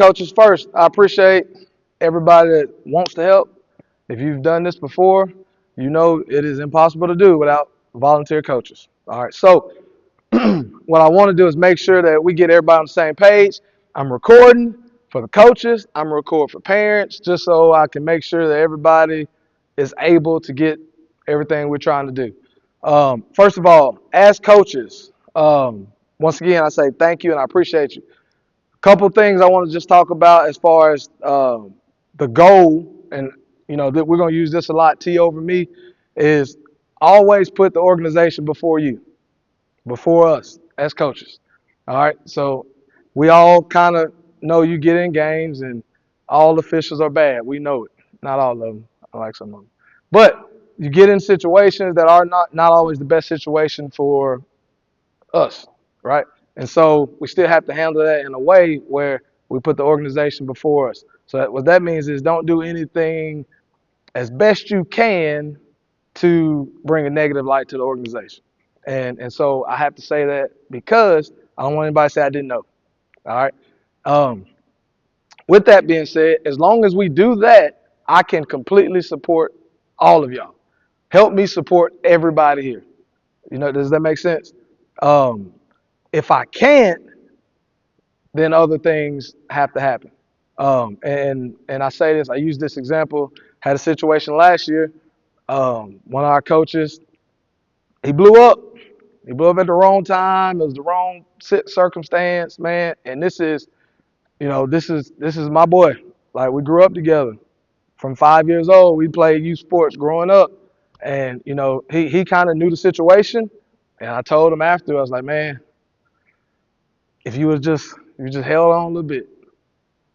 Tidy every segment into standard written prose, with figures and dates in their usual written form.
Coaches first, I appreciate everybody that wants to help. If you've done this before, you know it is impossible to do without volunteer coaches. All right, so what I want to do is make sure that we get everybody on the same page. I'm recording for the coaches, I'm recording for parents, just so I can make sure that everybody is able to get everything we're trying to do. First of all, as coaches, once again, I say thank you and I appreciate you. Couple things I want to just talk about as far as the goal, and that we're going to use this a lot. T over me is always put the organization before you, before us as coaches. All right, so we all kind of know you get in games and all officials are bad. We know it. Not all of them. I like some of them, but you get in situations that are not always the best situation for us, right? And so we still have to handle that in a way where we put the organization before us. So what that means is don't do anything as best you can to bring a negative light to the organization. And so I have to say that because I don't want anybody to say I didn't know. All right. Um, with that being said, as long as we do that, I can completely support all of y'all. Help me support everybody here. Does that make sense? Um, if I can't, then other things have to happen. And I say this, I use this example. Had a situation last year. One of our coaches, he blew up. He blew up at the wrong time. It was the wrong circumstance, man. And this is my boy. Like we grew up together. From 5 years old, we played youth sports growing up. And he kind of knew the situation. And I told him after, I was like, man, if you just held on a little bit,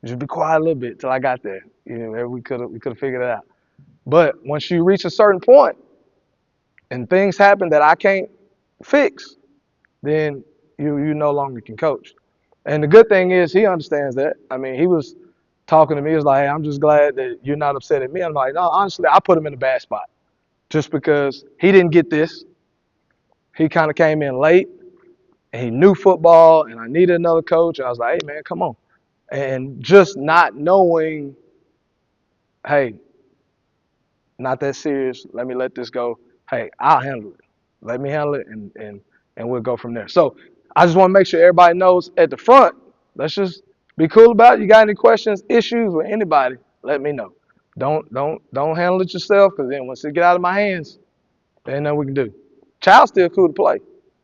just be quiet a little bit till I got there. We could have figured it out. But once you reach a certain point and things happen that I can't fix, then you no longer can coach. And the good thing is he understands that. I mean, he was talking to me. He was like, hey, I'm just glad that you're not upset at me. I'm like, no, honestly, I put him in a bad spot just because he didn't get this. He kind of came in late and he knew football and I needed another coach. And I was like, hey, man, come on. And just not knowing, hey, not that serious. Let me let this go. Hey, I'll handle it. Let me handle it, and we'll go from there. So I just want to make sure everybody knows at the front. Let's just be cool about it. You got any questions, issues with anybody? Let me know. Don't handle it yourself, because then once it get out of my hands, there ain't nothing we can do. Child's still cool to play,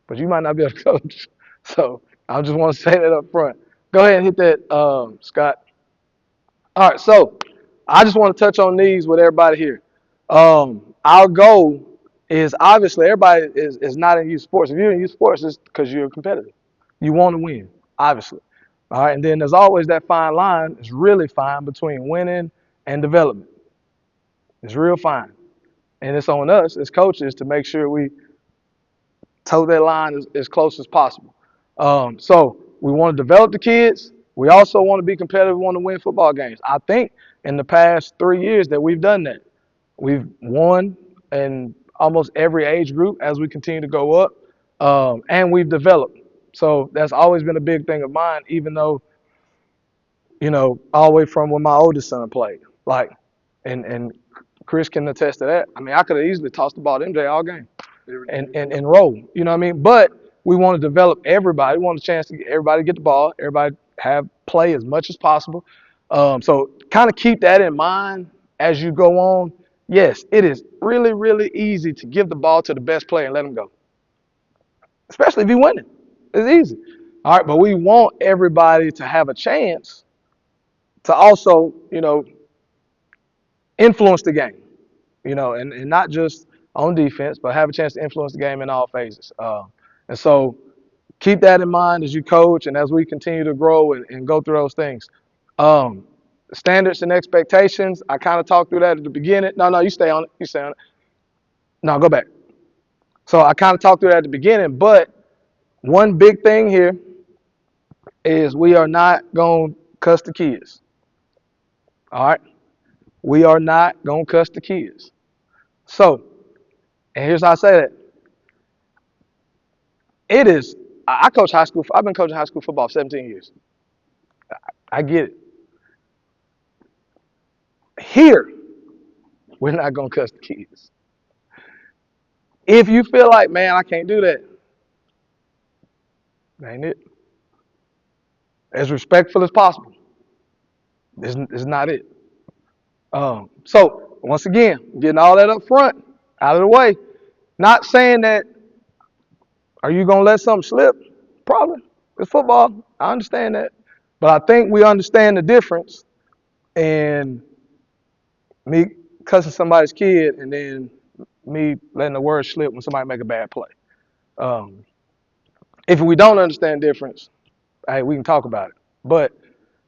but you might not be able to coach. So I just want to say that up front. Go ahead and hit that, Scott. All right, so I just want to touch on these with everybody here. Our goal is obviously everybody is not in youth sports. If you're in youth sports, it's because you're a competitor. You want to win, obviously. All right, and then there's always that fine line. It's really fine between winning and development. It's real fine, and it's on us as coaches to make sure we toe that line as close as possible. So we want to develop the kids. We also want to be competitive. We want to win football games. I think in the past 3 years that we've done that. We've won in almost every age group as we continue to go up, and we've developed. So that's always been a big thing of mine, even though, all the way from when my oldest son played. Like, and Chris can attest to that. I mean, I could have easily tossed the ball to MJ all game and roll. You know what I mean? But we want to develop everybody. We want a chance to get everybody to get the ball, everybody have play as much as possible. So kind of keep that in mind as you go on. Yes, it is really, really easy to give the ball to the best player and let him go, especially if you're winning. It's easy. All right, but we want everybody to have a chance to also, influence the game, and not just on defense, but have a chance to influence the game in all phases. And so keep that in mind as you coach and as we continue to grow and go through those things. Um, Standards and expectations, I kind of talked through that at the beginning. No, you stay on it. You stay on it. No, go back. So I kind of talked through that at the beginning, but one big thing here is we are not going to cuss the kids. All right? We are not going to cuss the kids. So, and here's how I say that. I coach high school. I've been coaching high school football 17 years. I get it. here, we're not going to cuss the kids. If you feel like, man, I can't do that, ain't it? As respectful as possible. This is not it. So, once again, getting all that up front, out of the way. Not saying that, are you going to let something slip? Probably. It's football. I understand that. But I think we understand the difference in me cussing somebody's kid and then me letting the word slip when somebody make a bad play. Um, if we don't understand the difference, hey, we can talk about it. But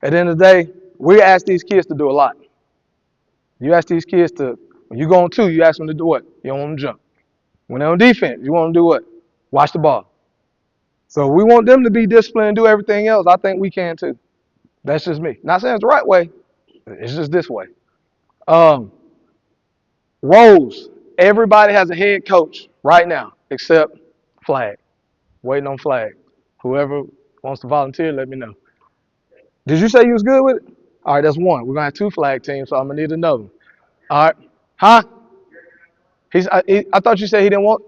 at the end of the day, we ask these kids to do a lot. You ask these kids to, when you go on two, you ask them to do what? You don't want them to jump. When they're on defense, you want them to do what? Watch the ball. So we want them to be disciplined and do everything else. I think we can too. That's just me. Not saying it's the right way. It's just this way. Um, roles. Everybody has a head coach right now, except Flag. Waiting on Flag. Whoever wants to volunteer, let me know. Did you say you was good with it? All right, that's one. We're gonna have two Flag teams, so I'm gonna need another one. All right, huh? I thought you said he didn't want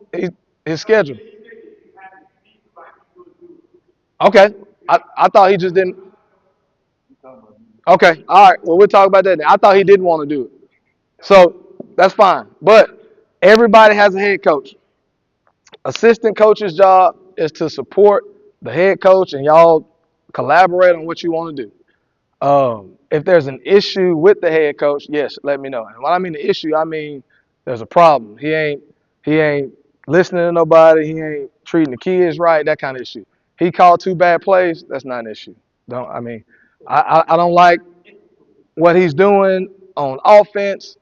his schedule. Okay, I thought he just didn't. Okay, all right. Well, we'll talk about that then. I thought he didn't want to do it, so that's fine. But everybody has a head coach. Assistant coach's job is to support the head coach, and y'all collaborate on what you want to do. If there's an issue with the head coach, yes, let me know. And when I mean the issue, I mean there's a problem. He ain't listening to nobody. He ain't treating the kids right. That kind of issue. He called two bad plays. That's not an issue. Don't I mean I don't like what he's doing on offense.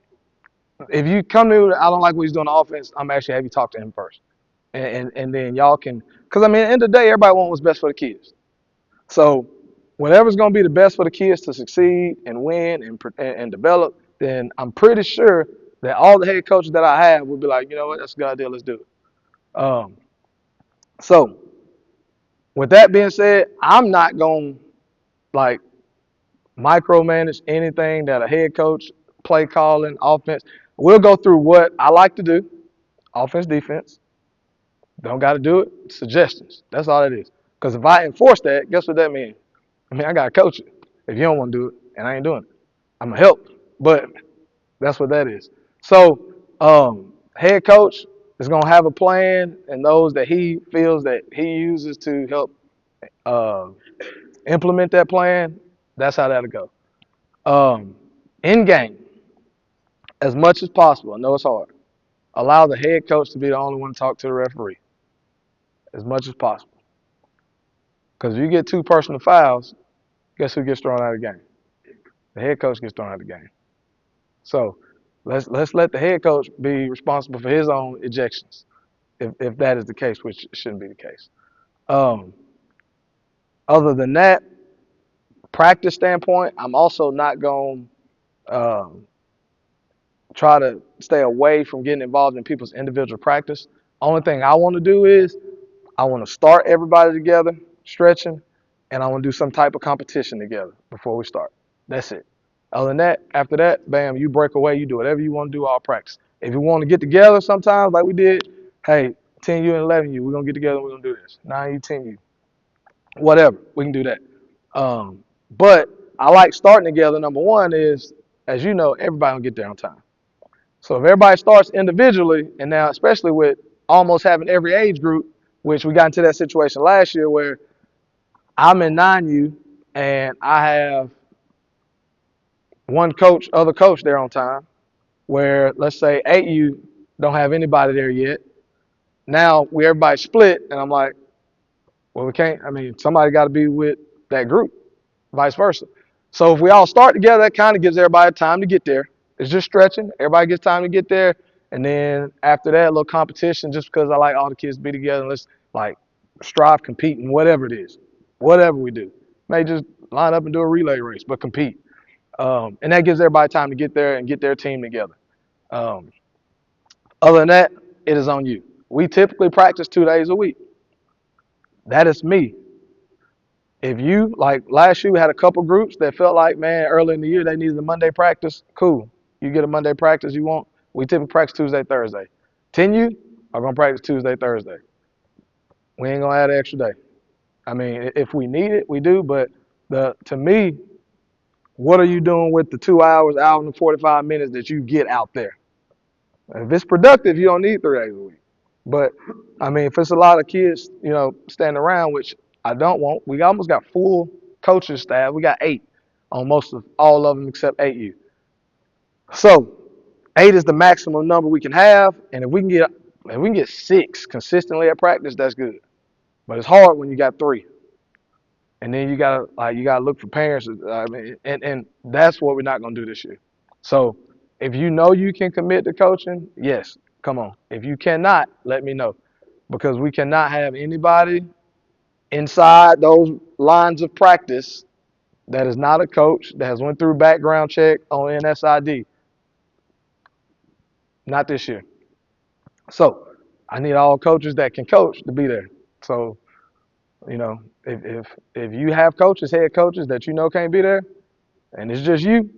If you come to me, I don't like what he's doing on offense, I'm actually have you talk to him first, and then y'all can. Because I mean, at the end of the day, everybody wants what's best for the kids. So whatever's going to be the best for the kids to succeed and win and develop, then I'm pretty sure that all the head coaches that I have will be like, you know what, that's a good idea, let's do it. So with that being said, I'm not going to like micromanage anything that a head coach, play calling, offense. We'll go through what I like to do, offense, defense. Don't got to do it. Suggestions. That's all it is. Because if I enforce that, guess what that means? I mean, I got to coach it. If you don't want to do it, and I ain't doing it, I'm going to help. But that's what that is. So, head coach is going to have a plan, and those that he feels that he uses to help uh, implement that plan, that's how that'll go. In game, as much as possible, I know it's hard, allow the head coach to be the only one to talk to the referee as much as possible. Because if you get two personal fouls, guess who gets thrown out of the game? The head coach gets thrown out of the game. So let's let the head coach be responsible for his own ejections, if that is the case, which shouldn't be the case. Um, other than that, practice standpoint, I'm also not going to try to stay away from getting involved in people's individual practice. Only thing I want to do is I want to start everybody together, stretching, and I want to do some type of competition together before we start. That's it. Other than that, after that, bam, you break away, you do whatever you want to do all practice. If you want to get together sometimes, like we did, hey, 10U and 11U, we're going to get together and we're going to do this. 9U, 10U, whatever, we can do that. But I like starting together. Number one is, as you know, everybody will get there on time. So if everybody starts individually, and now especially with almost having every age group, which we got into that situation last year where I'm in 9U and I have one coach, other coach there on time, where let's say 8U don't have anybody there yet. Now we everybody split, and I'm like, well, we can't. I mean, somebody got to be with that group, vice versa. So if we all start together, that kind of gives everybody time to get there. It's just stretching. Everybody gets time to get there, and then after that, a little competition. Just because I like all the kids to be together, and let's like strive, compete, and whatever it is, whatever we do, may just line up and do a relay race, but compete. And that gives everybody time to get there and get their team together. Um, other than that, it is on you. We typically practice 2 days a week. That is me. If you, like last year, we had a couple groups that felt like, man, early in the year they needed a Monday practice. Cool. You get a Monday practice you want. We typically practice Tuesday, Thursday. 10U are gonna practice Tuesday, Thursday. We ain't gonna add an extra day. I mean, if we need it, we do. But to me, what are you doing with the 2 hours, hour and 45 minutes that you get out there? If it's productive, you don't need 3 days a week. But I mean, if it's a lot of kids, standing around, which I don't want, we almost got full coaching staff. We got 8 on most of all of them except 8U. So 8 is the maximum number we can have, and if we can get 6 consistently at practice, that's good. But it's hard when you got 3, and then you gotta look for parents. I mean, and that's what we're not gonna do this year. So if you know you can commit to coaching, yes, come on. If you cannot, let me know, because we cannot have anybody inside those lines of practice that is not a coach that has went through background check on NSID. Not this year. So I need all coaches that can coach to be there. So if you have coaches, head coaches that can't be there, and it's just you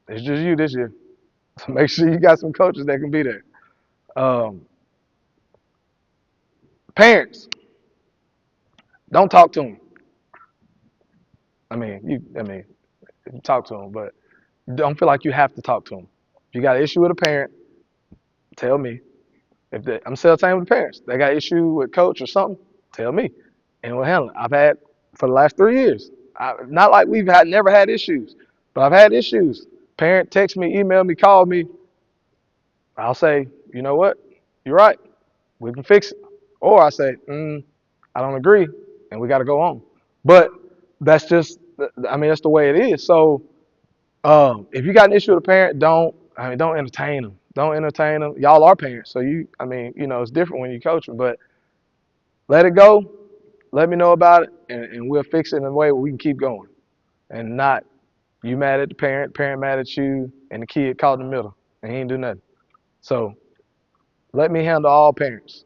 this year. So make sure you got some coaches that can be there. Um, Parents, don't talk to them. I mean, talk to them, but don't feel like you have to talk to them. If you got an issue with a parent, tell me. I'm still saying with the parents, they got an issue with coach or something, tell me, and we'll handle it. I've had for the last 3 years. Not like we've never had issues, but I've had issues. Parent text me, email me, call me. I'll say, you know what, you're right, we can fix it. Or I say, I don't agree, and we got to go on. But that's just, that's the way it is. So if you got an issue with a parent, don't entertain them. Don't entertain them. Y'all are parents, so it's different when you coach them. But let it go. Let me know about it, and we'll fix it in a way where we can keep going, and not you mad at the parent mad at you, and the kid caught in the middle, and he ain't do nothing. So let me handle all parents.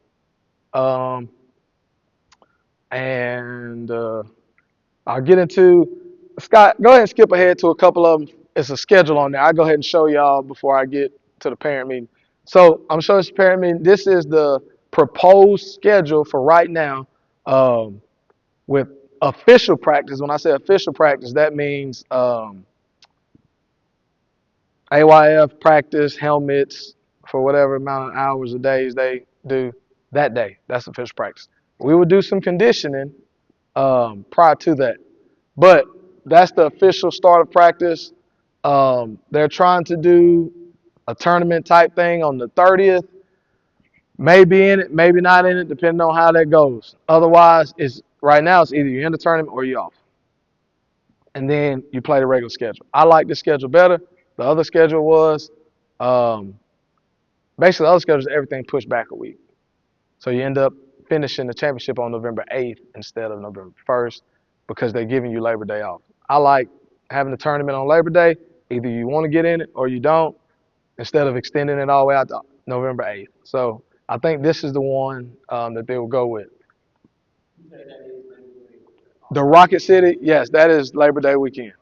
Um, and I'll get into Scott. Go ahead and skip ahead to a couple of them. It's a schedule on there. I'll go ahead and show y'all before I get to the parent meeting. So I'm showing this parent meeting. This is the proposed schedule for right now, with official practice. When I say official practice, that means AYF practice, helmets for whatever amount of hours or days they do that day. That's official practice. We will do some conditioning prior to that. But that's the official start of practice. They're trying to do a tournament type thing on the 30th. Maybe in it, maybe not in it, depending on how that goes. Otherwise, right now it's either you're in the tournament or you're off. And then you play the regular schedule. I like this schedule better. The other schedule was basically the other schedule is everything pushed back a week. So you end up finishing the championship on November 8th instead of November 1st because they're giving you Labor Day off. I like having the tournament on Labor Day. Either you want to get in it or you don't, instead of extending it all the way out to November 8th. So I think this is the one that they will go with. The Rocket City, yes, that is Labor Day weekend.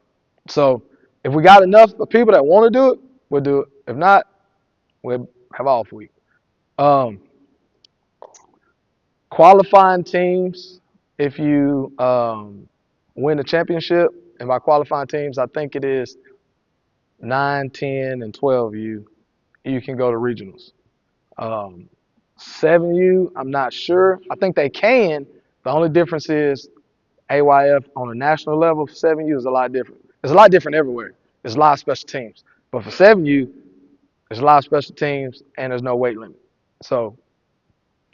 So if we got enough people that want to do it, we'll do it. If not, we'll have off week. Um, Qualifying teams, if you win the championship, and by qualifying teams, I think it is 9, 10, and 12U, you can go to regionals. 7U, I'm not sure. I think they can. The only difference is AYF on a national level for 7U is a lot different. It's a lot different everywhere. There's a lot of special teams. But for 7U, there's a lot of special teams and there's no weight limit. So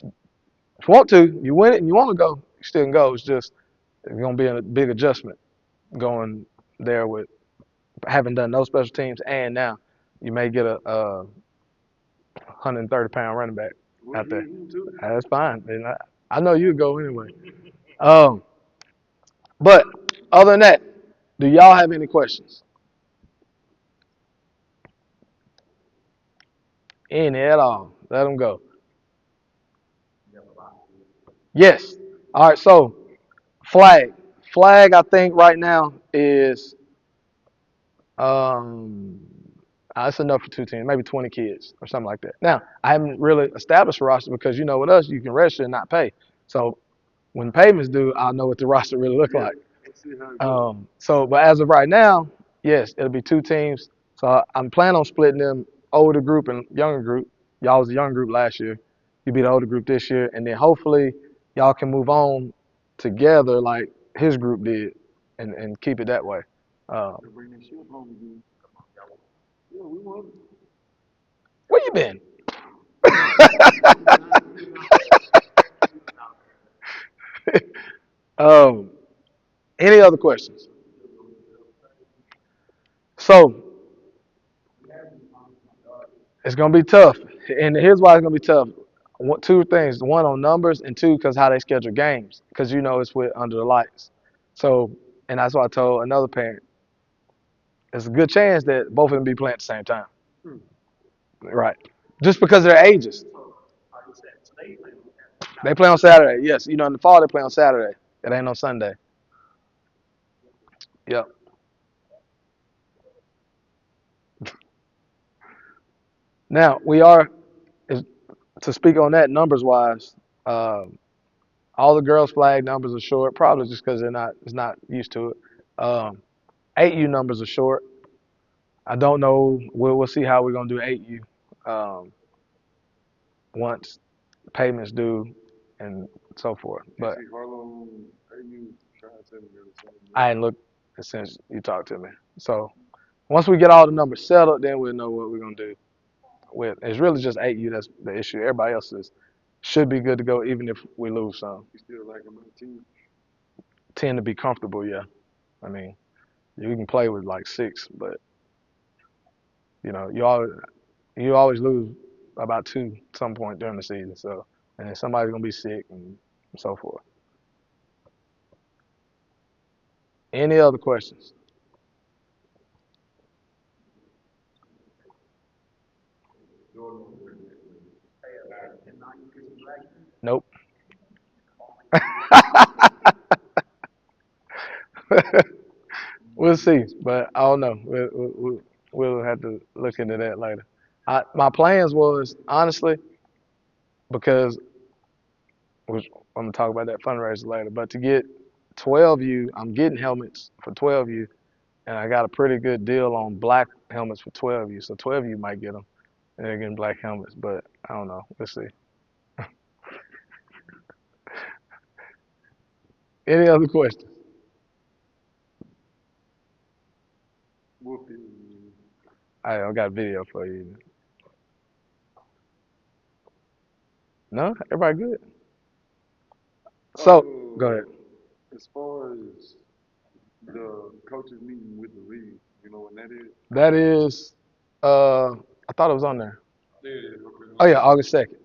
if you want to, you win it and you want to go, you still can go. It's just it's going to be a big adjustment going there with having done no special teams, and now you may get a 130-pound running back out there. That's fine. And I know you'd go anyway. But other than that, do y'all have any questions? Any at all? Let them go. Yes. All right. So flag. Flag, I think right now is That's enough for 2 teams, maybe 20 kids or something like that. Now, I haven't really established a roster because with us, you can register and not pay. So when payments due, I'll know what the roster really look Yeah, like. let's see how it goes. But as of right now, yes, it'll be 2 teams. So I'm planning on splitting them older group and younger group. Y'all was the young group last year. You be the older group this year, and then hopefully y'all can move on together like his group did, and keep it that way. Uh, To bring that shit home again. Yeah, we won. where you been? um, any other questions? So it's gonna be tough, and here's why it's gonna be tough. Two things: one on numbers, and two because how they schedule games. Because it's with under the lights. So, and that's why I told another parent. There's a good chance that both of them be playing at the same time. Hmm. Right. Just because of their ages. They play on Saturday. Yes. In the fall they play on Saturday. It ain't on Sunday. Yep. Now we are is- to speak on that numbers wise. Um, all the girls' flag numbers are short, probably just because they're not it's not used to it. 8U numbers are short. I don't know. We'll see how we're gonna do 8U once payments due and so forth. You But see Harlow, AU, trying to tell me the same I thing. ain't looked since you talked to me. So once we get all the numbers settled, then we'll know what we're gonna do. It's really just 8U that's the issue. Everybody else should be good to go, even if we lose some. You still like him on the team? Tend to be comfortable, yeah. I mean, you can play with like 6, but you always lose about 2 at some point during the season. So, and then somebody's gonna be sick and so forth. Any other questions? Nope. We'll see, but I don't know. We'll have to look into that later. My plans was honestly because which I'm gonna talk about that fundraiser later, but to get 12U, I'm getting helmets for 12U, and I got a pretty good deal on black helmets for 12U. So 12U might get them, and they're getting black helmets, but I don't know. Let's see. Any other questions? Whoopie. I got a video for you. No, everybody good. So go ahead. As far as the coaches meeting with the league, you know when that is? That is, I thought it was on there. Yeah, okay. Oh yeah, August 2nd.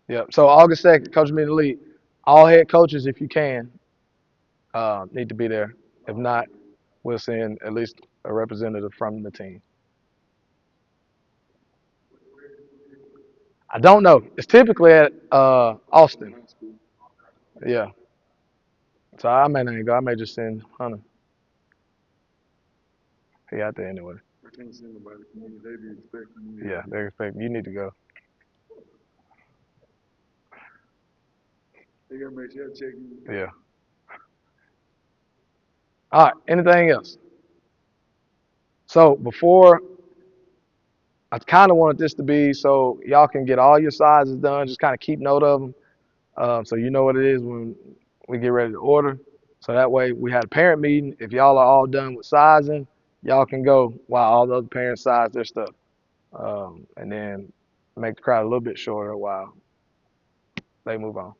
Yep. So August 2nd, coach meeting the league. All head coaches, if you can, need to be there. If not, we'll send at least a representative from the team. I don't know. It's typically at Austin. High school. Yeah. So I may not go. I may just send Hunter. He out there anyway. I can't send nobody from me. They be expecting me. Yeah, they expect you need to go. They gotta make sure I check in. Yeah. All right. Anything else? So before I kind of wanted this to be so y'all can get all your sizes done. Just kind of keep note of them, so you know what it is when we get ready to order. So that way we had a parent meeting. If y'all are all done with sizing, y'all can go while all the other parents size their stuff, and then make the crowd a little bit shorter while they move on.